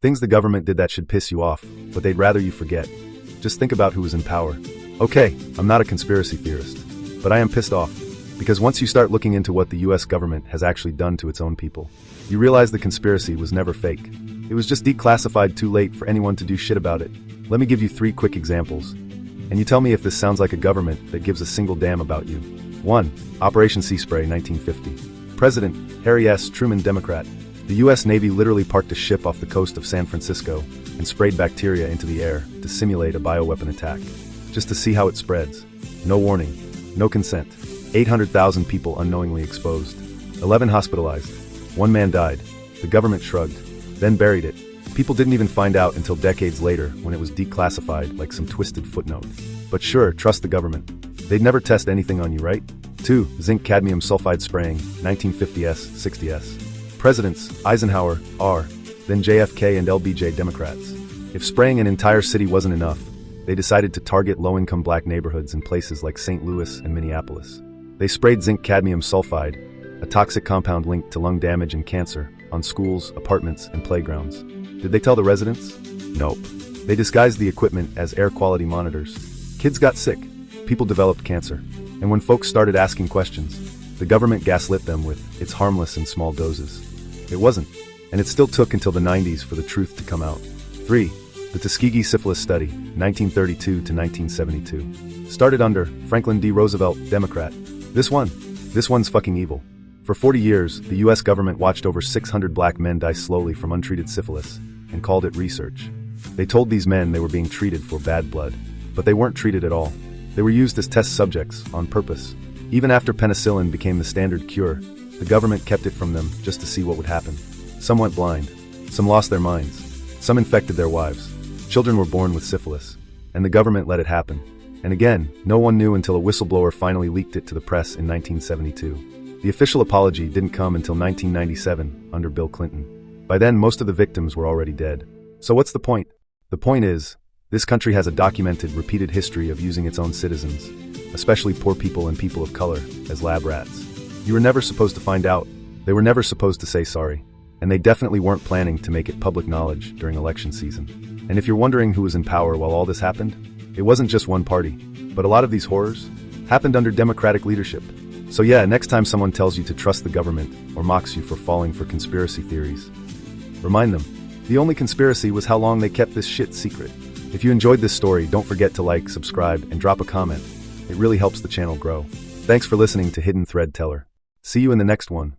Things the government did that should piss you off, but they'd rather you forget. Just think about who was in power. Okay, I'm not a conspiracy theorist, but I am pissed off. Because once you start looking into what the US government has actually done to its own people, you realize the conspiracy was never fake. It was just declassified too late for anyone to do shit about it. Let me give you 3 quick examples. And you tell me if this sounds like a government that gives a single damn about you. 1. Operation Sea Spray, 1950. President Harry S. Truman, Democrat. The US Navy literally parked a ship off the coast of San Francisco and sprayed bacteria into the air to simulate a bioweapon attack, just to see how it spreads. No warning, no consent. 800,000 people unknowingly exposed. 11 hospitalized. 1 man died. The government shrugged, then buried it. People didn't even find out until decades later when it was declassified like some twisted footnote. But sure, trust the government. They'd never test anything on you, right? 2. Zinc cadmium sulfide spraying, 1950s, 60s. Presidents Eisenhower, R., then JFK and LBJ Democrats. If spraying an entire city wasn't enough, they decided to target low-income black neighborhoods in places like St. Louis and Minneapolis. They sprayed zinc cadmium sulfide, a toxic compound linked to lung damage and cancer, on schools, apartments, and playgrounds. Did they tell the residents? Nope. They disguised the equipment as air quality monitors. Kids got sick. People developed cancer. And when folks started asking questions, the government gaslit them with, "It's harmless in small doses." It wasn't. And it still took until the 90s for the truth to come out. 3. The Tuskegee Syphilis Study, 1932 to 1972. Started under Franklin D. Roosevelt, Democrat. This one's fucking evil. For 40 years, the US government watched over 600 black men die slowly from untreated syphilis and called it research. They told these men they were being treated for bad blood, but they weren't treated at all. They were used as test subjects on purpose. Even after penicillin became the standard cure, the government kept it from them just to see what would happen. Some went blind. Some lost their minds. Some infected their wives. Children were born with syphilis, and the government let it happen. And again, no one knew until a whistleblower finally leaked it to the press in 1972. The official apology didn't come until 1997, under Bill Clinton. By then, most of the victims were already dead. So what's the point? The point is, this country has a documented, repeated history of using its own citizens, especially poor people and people of color, as lab rats. You were never supposed to find out. They were never supposed to say sorry. And they definitely weren't planning to make it public knowledge during election season. And if you're wondering who was in power while all this happened, it wasn't just one party, but a lot of these horrors happened under Democratic leadership. So yeah, next time someone tells you to trust the government or mocks you for falling for conspiracy theories, remind them, the only conspiracy was how long they kept this shit secret. If you enjoyed this story, don't forget to like, subscribe, and drop a comment. It really helps the channel grow. Thanks for listening to Hidden Thread Teller. See you in the next one.